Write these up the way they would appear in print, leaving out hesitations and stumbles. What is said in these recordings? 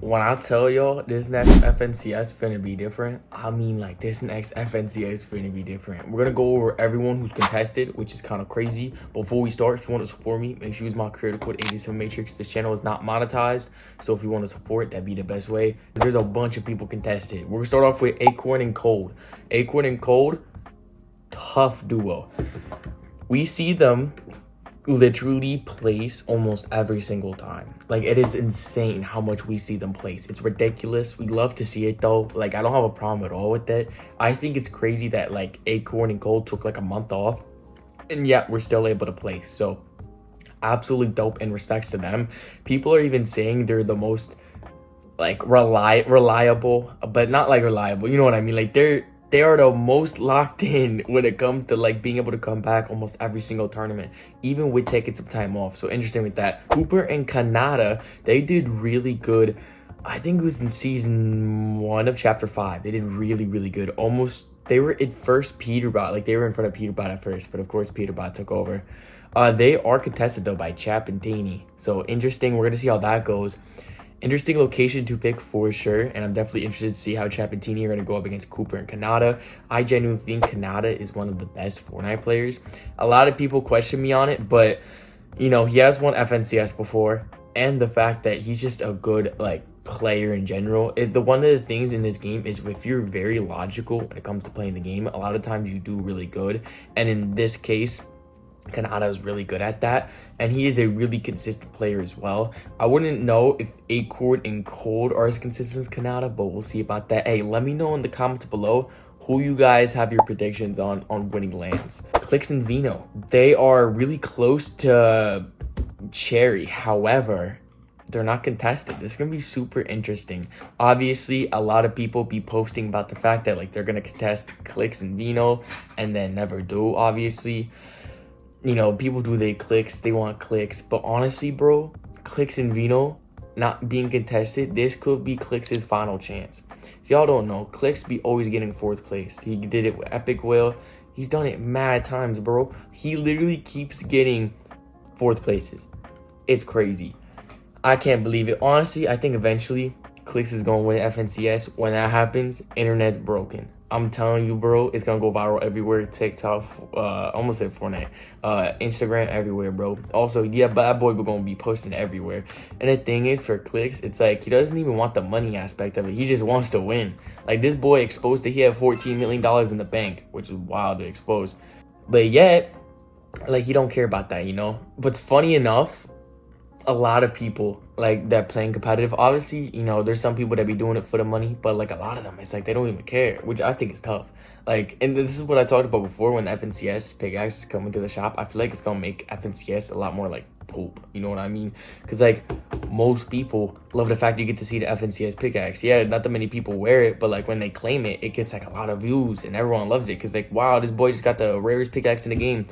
When I tell y'all this next FNCS finna be different, I mean like this next FNCS finna be different. We're gonna go over everyone who's contested, which is kind of crazy. Before we start, if you want to support me, make sure you use my creator code 87 Matrix. This channel is not monetized, so if you want to support, that'd be the best way. There's a bunch of people contested. We're gonna start off with Acorn and Cold. Acorn and Cold, tough duo. We see them literally place almost every single time. Like, it is insane how much we see them place. It's ridiculous. We love to see it though. Like, I don't have a problem at all with it. I think it's crazy that like Acorn and Gold took like a month off and yet we're still able to place. So absolutely dope, and respects to them. People are even saying they're the most like reliable, but not like reliable, you know what I mean? Like, they are the most locked in when it comes to like being able to come back almost every single tournament, even with taking some time off. So interesting with that. Cooper and Kanata, they did really good. I think it was in season 1 of chapter 5. They did really good. Almost, they were at first PETERBOT, like they were in front of PETERBOT at first, but of course PETERBOT took over. They are contested though by Chap and Taney. So interesting. We're gonna see how that goes. Interesting location to pick for sure, and I'm definitely interested to see how Chapatini are going to go up against Cooper and Kanata. I genuinely think Kanata is one of the best Fortnite players. A lot of people question me on it, but you know, he has won FNCS before, and the fact that he's just a good like player in general. One of the things in this game is if you're very logical when it comes to playing the game, a lot of times you do really good, and in this case, Kanata is really good at that, and he is a really consistent player as well. I wouldn't know if Acorn and Cold are as consistent as Kanata, but we'll see about that. Hey, let me know in the comments below who you guys have your predictions on winning lands. Clicks and Vino, they are really close to Cherry. However, they're not contested. This is gonna be super interesting. Obviously, a lot of people be posting about the fact that like they're gonna contest Clicks and Vino and then never do, obviously. You know, people do they clicks, they want clicks, but honestly, bro, Clicks and Vino not being contested, this could be Clicks' final chance. If y'all don't know, Clicks be always getting 4th place. He did it with Epic Whale. He's done it mad times, bro. He literally keeps getting 4th places. It's crazy. I can't believe it. Honestly, I think eventually Clicks is gonna win FNCS. When that happens, internet's broken. I'm telling you, bro, it's gonna go viral everywhere. TikTok, almost said Fortnite, Instagram, everywhere, bro. Also, yeah, but that boy we're gonna be posting everywhere. And the thing is, for Clicks, it's like he doesn't even want the money aspect of it. He just wants to win. Like, this boy exposed that he had $14 million in the bank, which is wild to expose. But yet, like, he don't care about that, you know? But funny enough, a lot of people like that playing competitive, obviously, you know, there's some people that be doing it for the money, but like a lot of them, it's like they don't even care, which I think is tough. Like, and this is what I talked about before, when FNCS pickaxe is coming to the shop, I feel like it's gonna make FNCS a lot more like poop, you know what I mean? Because like most people love the fact you get to see the FNCS pickaxe. Yeah, not that many people wear it, but like when they claim it, it gets like a lot of views and everyone loves it because like, wow, this boy just got the rarest pickaxe in the game.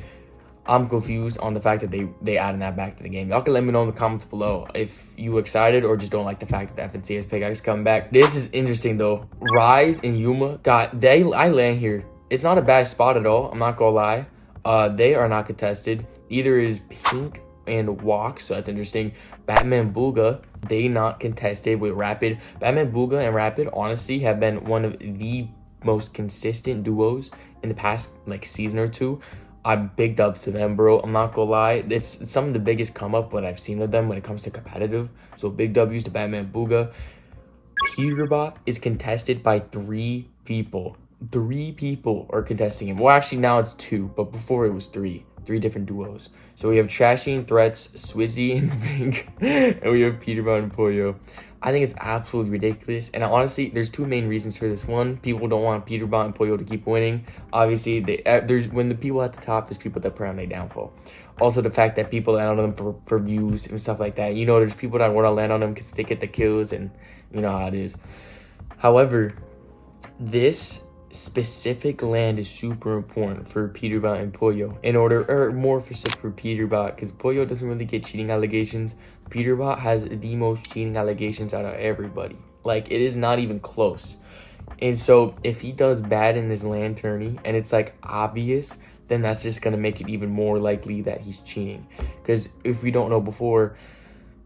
I'm confused on the fact that they adding that back to the game. Y'all can let me know in the comments below if you excited or just don't like the fact that the FNCS pickaxe coming back. This is interesting though. Rise and Yuma I land here. It's not a bad spot at all. I'm not gonna lie. They are not contested. Either is Pink and Walk, so that's interesting. Batman Booga, they not contested with Rapid. Batman Booga and Rapid honestly have been one of the most consistent duos in the past like season or two. I'm big dubs to them, bro. I'm not gonna lie. It's some of the biggest come up what I've seen of them when it comes to competitive. So big W's to Batman Booga. PETERBOT is contested by 3 people. 3 people are contesting him. Well, actually now it's 2, but before it was 3. 3 different duos. So we have Trashy and Threats, Swizzy and Vink, and we have PETERBOT and Pollo. I think it's absolutely ridiculous. And honestly, there's 2 main reasons for this. One, people don't want PETERBOT and Pollo to keep winning. Obviously, there's when the people at the top, there's people that pray on their downfall. Also, the fact that people land on them for views and stuff like that. You know, there's people that want to land on them because they get the kills, and you know how it is. However, this specific land is super important for PETERBOT and Pollo or more for PETERBOT, because Pollo doesn't really get cheating allegations. PETERBOT has the most cheating allegations out of everybody. Like, it is not even close. And so if he does bad in this land tourney and it's like obvious, then that's just gonna make it even more likely that he's cheating. Because if we don't know before,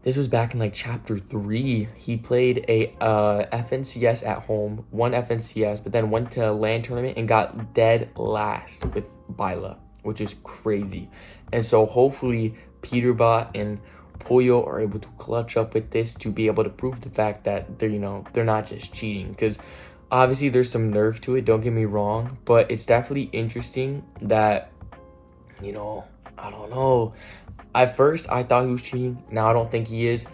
This was back in like chapter 3. He played a FNCS at home, won FNCS, but then went to a LAN tournament and got dead last with Bila, which is crazy. And so hopefully PETERBOT and Pollo are able to clutch up with this to be able to prove the fact that they're not just cheating, because obviously there's some nerve to it, don't get me wrong, but it's definitely interesting that, I don't know. At first, I thought he was cheating. Now I don't think he is.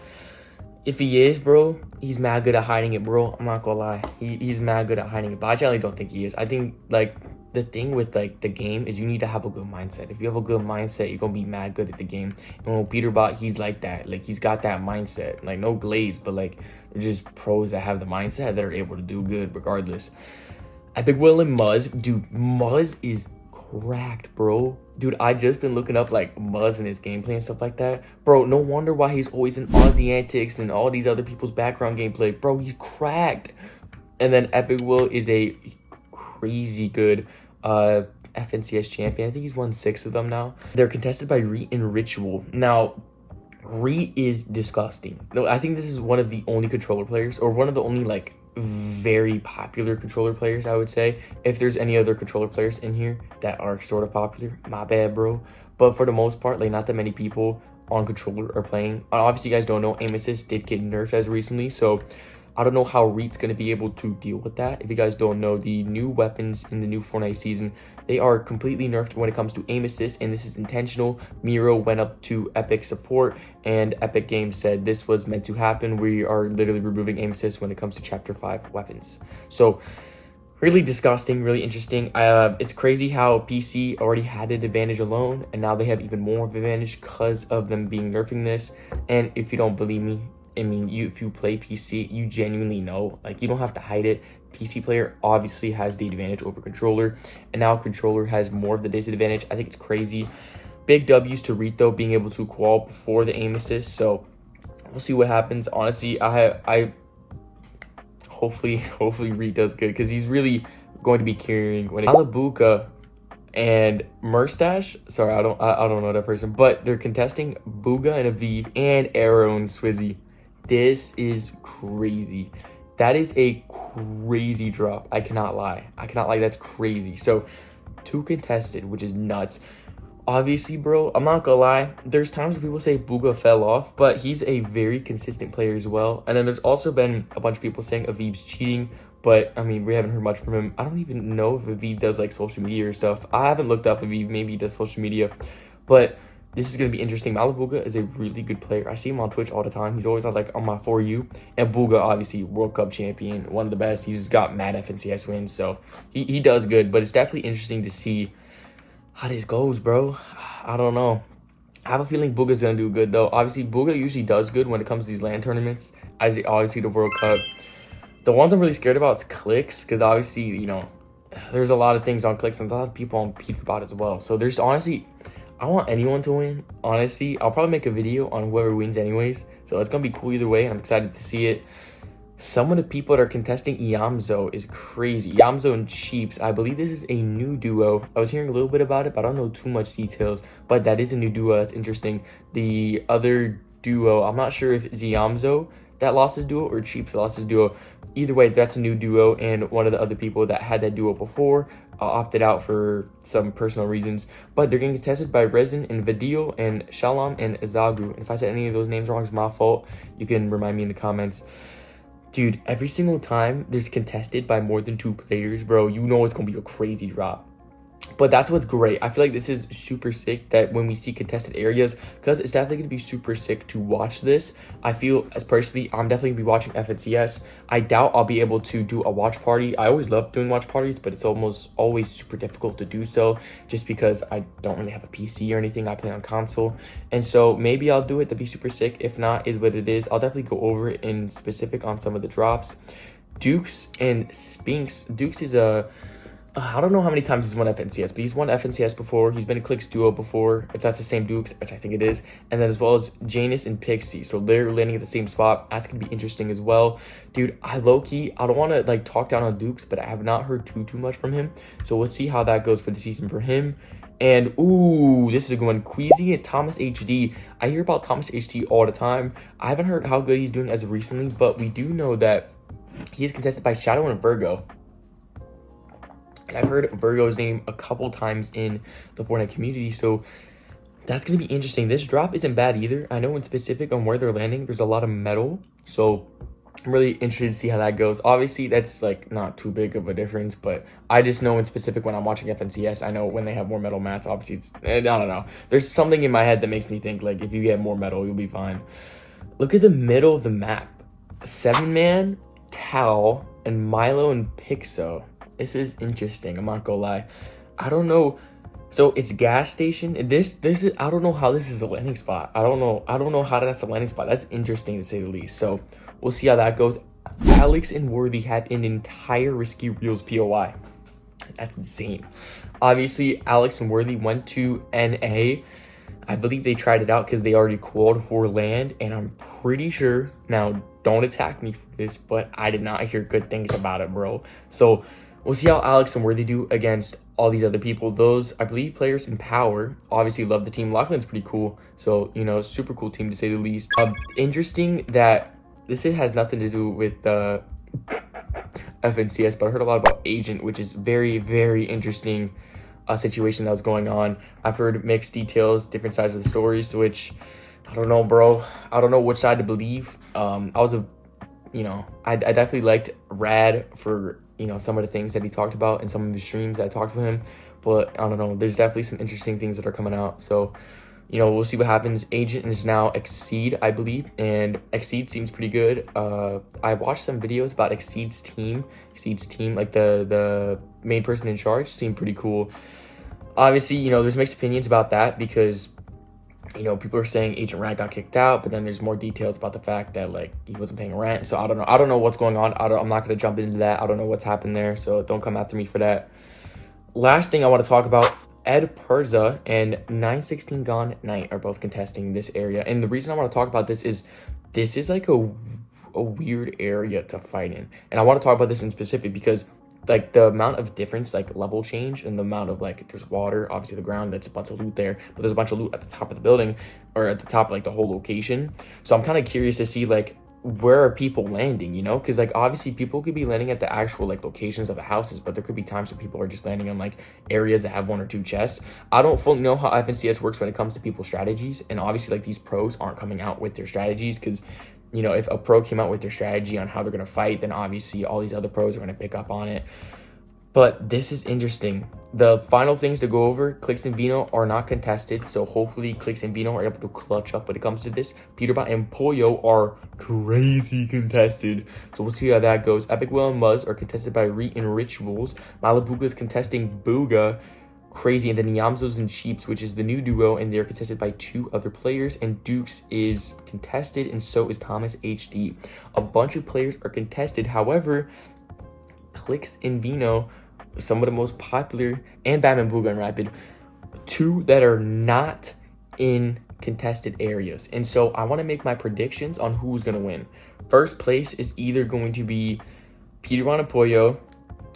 If he is, bro, he's mad good at hiding it, bro. I'm not gonna lie. He's mad good at hiding it, but I generally don't think he is. I think, like, the thing with, like, the game is you need to have a good mindset. If you have a good mindset, you're gonna be mad good at the game. And when PETERBOT, he's like that. Like, he's got that mindset. Like, no glaze, but, like, they're just pros that have the mindset that are able to do good regardless. Epic Will and Muzz. Dude, Muzz is cracked, bro. Dude, I just been looking up like Muzz and his gameplay and stuff like that. Bro, no wonder why he's always in Aussie Antics and all these other people's background gameplay. Bro, he's cracked. And then Epic Will is a crazy good FNCS champion. I think he's won 6 of them now. They're contested by Reet and Ritual. Now, Reet is disgusting. No, I think this is one of the only controller players, or one of the only like very popular controller players, I would say. If there's any other controller players in here that are sort of popular, my bad, bro. But for the most part, like, not that many people on controller are playing. Obviously, you guys don't know, aim assist did get nerfed as recently, so I don't know how Reet's going to be able to deal with that. If you guys don't know, the new weapons in the new Fortnite season, they are completely nerfed when it comes to aim assist, and this is intentional. Miro went up to Epic support, and Epic Games said this was meant to happen. We are literally removing aim assist when it comes to Chapter 5 weapons. So, really disgusting, really interesting. It's crazy how PC already had an advantage alone, and now they have even more of an advantage because of them being nerfing this. And if you don't believe me, I mean, if you play PC, you genuinely know. Like, you don't have to hide it. PC player obviously has the advantage over controller, and now controller has more of the disadvantage. I think it's crazy. Big W's to Reet, though, being able to qual before the aim assist. So we'll see what happens. Honestly, I hopefully Reet does good, because he's really going to be carrying when Alabuka and Murstache. Sorry, I don't know that person, but they're contesting Booga and Aviv and Arrow and Swizzy. This is crazy. That is a crazy drop. I cannot lie. That's crazy. So 2 contested, which is nuts. Obviously, bro, I'm not gonna lie. There's times where people say Booga fell off, but he's a very consistent player as well. And then there's also been a bunch of people saying Aviv's cheating, but I mean, we haven't heard much from him. I don't even know if Aviv does like social media or stuff. I haven't looked up Aviv. Maybe he does social media, but this is going to be interesting. Malabuga is a really good player. I see him on Twitch all the time. He's always on my For You. And Booga, obviously, World Cup champion, one of the best. He's got mad FNCS wins, so he does good. But it's definitely interesting to see how this goes, bro. I don't know. I have a feeling Booga's going to do good, though. Obviously, Booga usually does good when it comes to these LAN tournaments. Obviously, the World Cup. The ones I'm really scared about is clicks, because obviously, there's a lot of things on clicks and a lot of people on PETERBOT as well. So there's honestly, I want anyone to win, honestly. I'll probably make a video on whoever wins anyways. So it's going to be cool either way. I'm excited to see it. Some of the people that are contesting Iamzo is crazy. Iamzo and Cheeps. I believe this is a new duo. I was hearing a little bit about it, but I don't know too much details. But that is a new duo. That's interesting. The other duo, I'm not sure if it's Iamzo that lost his duo or Cheeps that lost his duo. Either way, that's a new duo. And one of the other people that had that duo before opted out for some personal reasons, but they're getting contested by Resin and Vidil and Shalom and Azagu. And if I said any of those names wrong, it's my fault. You can remind me in the comments. Dude, every single time there's contested by more than 2 players, bro, you know it's gonna be a crazy drop. But that's what's great. I feel like this is super sick that when we see contested areas, because it's definitely going to be super sick to watch this. I feel, as personally, I'm definitely going to be watching FNCS. I doubt I'll be able to do a watch party. I always love doing watch parties, but it's almost always super difficult to do so just because I don't really have a PC or anything. I play on console. And so maybe I'll do it to be super sick. If not, is what it is. I'll definitely go over it in specific on some of the drops. Dukes and Spinks. Dukes is a... I don't know how many times he's won FNCS, but he's won FNCS before. He's been a Clicks duo before, if that's the same Dukes, which I think it is. And then as well as Janus and Pixie. So they're landing at the same spot. That's going to be interesting as well. Dude, I low-key, I don't want to talk down on Dukes, but I have not heard too much from him. So we'll see how that goes for the season for him. And ooh, this is a good one. Queasy and Thomas HD. I hear about Thomas HD all the time. I haven't heard how good he's doing as of recently, but we do know that he's contested by Shadow and Virgo. And I've heard Virgo's name a couple times in the Fortnite community, so that's going to be interesting. This drop isn't bad either. I know in specific on where they're landing, there's a lot of metal, so I'm really interested to see how that goes. Obviously, that's like not too big of a difference, but I just know in specific when I'm watching FNCS, I know when they have more metal mats, obviously, I don't know. There's something in my head that makes me think, like, if you get more metal, you'll be fine. Look at the middle of the map. 7-man, Cal, and Milo and Pixo. This is interesting, I'm not gonna lie. I don't know. So it's gas station. This is, I don't know how this is a landing spot. I don't know how that's a landing spot. That's interesting to say the least. So we'll see how that goes. Alex and Worthy have an entire Risky Reels POI. That's insane. Obviously, Alex and Worthy went to NA. I believe they tried it out because they already qualified for land, and I'm pretty sure, now don't attack me for this, but I did not hear good things about it, bro. So we'll see how Alex and Worthy do against all these other people. Those, I believe, players in Power obviously love the team. Lachlan's pretty cool, so, you know, super cool team to say the least. Interesting that this has nothing to do with the FNCS, but I heard a lot about Agent, which is very, very interesting situation that was going on. I've heard mixed details, different sides of the stories, which I don't know, bro. I don't know which side to believe. I definitely liked Rad for, you know, some of the things that he talked about in some of the streams that I talked to him, but I don't know. There's definitely some interesting things that are coming out. So, you know, we'll see what happens. Agent is now Exceed, I believe, and Exceed seems pretty good. I watched some videos about Exceed's team, like the main person in charge seemed pretty cool. Obviously, you know, there's mixed opinions about that because, you know, people are saying Agent Rad got kicked out, but then there's more details about the fact that, like, he wasn't paying rent. So I don't know what's going on. I'm not going to jump into that. I don't know what's happened there, so don't come after me for that. Last thing I want to talk about, Ed Perza and 916 Gone Night are both contesting this area. And the reason I want to talk about this is like a weird area to fight in. And I want to talk about this in specific because, like, the amount of difference, like level change, and the amount of, like, there's water, obviously the ground, that's a bunch of loot there, but there's a bunch of loot at the top of the building, or at the top of, like, the whole location. So I'm kind of curious to see, like, where are people landing, you know? Because, like, obviously people could be landing at the actual, like, locations of the houses, but there could be times where people are just landing on, like, areas that have 1 or 2 chests. I don't fully know how FNCS works when it comes to people's strategies, and obviously, like, these pros aren't coming out with their strategies because, you know, if a pro came out with their strategy on how they're going to fight, then obviously all these other pros are going to pick up on it. But this is interesting. The final things to go over, Clicks and Vino are not contested, so hopefully Clicks and Vino are able to clutch up when it comes to this. PETERBOT and Pollo are crazy contested, so we'll see how that goes. Epic Will and Muzz are contested by Reet and Rituals. Malabuga is contesting Booga, crazy, and then Yamzos and Sheeps, which is the new duo, and they're contested by 2 other players, and Dukes is contested, and so is Thomas HD. A bunch of players are contested, however, Clicks and Vino, some of the most popular, and Batman Booga and Rapid, 2 that are not in contested areas. And so I want to make my predictions on who's going to win. First place is either going to be PETERBOT and Pollo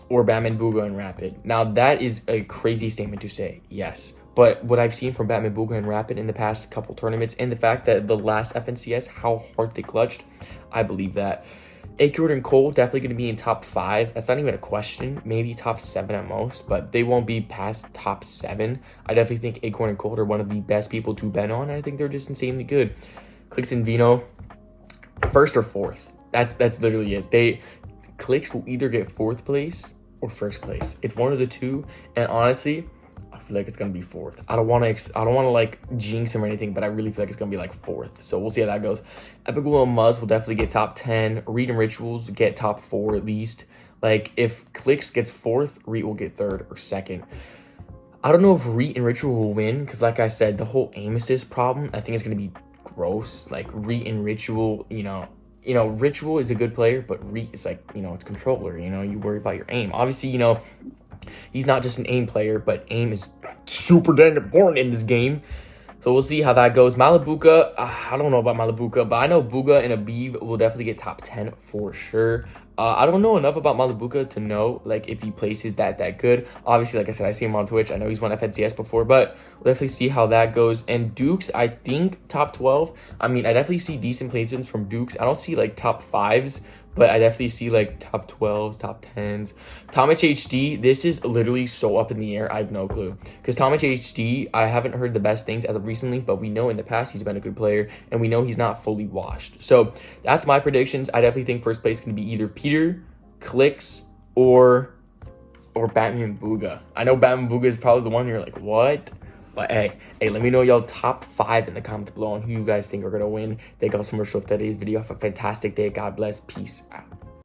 or Batman Booga and Rapid. Now that is a crazy statement to say, yes. But what I've seen from Batman Booga and Rapid in the past couple tournaments, and the fact that the last FNCS, how hard they clutched, I believe that. Acorn and Cole definitely going to be in top 5. That's not even a question. Maybe top 7 at most, but they won't be past top 7. I definitely think Acorn and Cole are one of the best people to bet on. I think they're just insanely good. Clicks and Vino, 1st or 4th. That's literally it. Clicks will either get 4th place or 1st place. It's one of the 2, and honestly, I feel like it's gonna be 4th. I don't want to like jinx him or anything, but I really feel like it's gonna be like 4th. So we'll see how that goes. Epic Will and Muzz will definitely get top 10. Reet and Rituals get top 4 at least. Like, if Clicks gets 4th, Reet will get 3rd or 2nd. I don't know if Reet and Ritual will win because, like I said, the whole aim assist problem, I think it's gonna be gross. Like, Reet and Ritual, you know, Ritual is a good player, but Reet is like, you know, it's controller. You know, you worry about your aim. Obviously, you know, he's not just an aim player, but aim is super dang important in this game. So we'll see how that goes. Malibuka, I don't know about Malibuka, but I know Booga and Abib will definitely get top 10 for sure. I don't know enough about Malibuka to know like if he places that good. Obviously, like I said, I see him on Twitch. I know he's won FNCS before, but we'll definitely see how that goes. And Dukes, I think top 12. I mean, I definitely see decent placements from Dukes. I don't see like top 5s, but I definitely see like top 12s, top 10s. Tomich HD, this is literally so up in the air. I have no clue. Because Tomich HD, I haven't heard the best things as of recently, but we know in the past he's been a good player, and we know he's not fully washed. So that's my predictions. I definitely think first place is going to be either Peter, Clicks, or Batman Booga. I know Batman Booga is probably the one you're like, what? But hey, let me know y'all top 5 in the comments below on who you guys think are going to win. Thank y'all so much for today's video. Have a fantastic day. God bless. Peace out.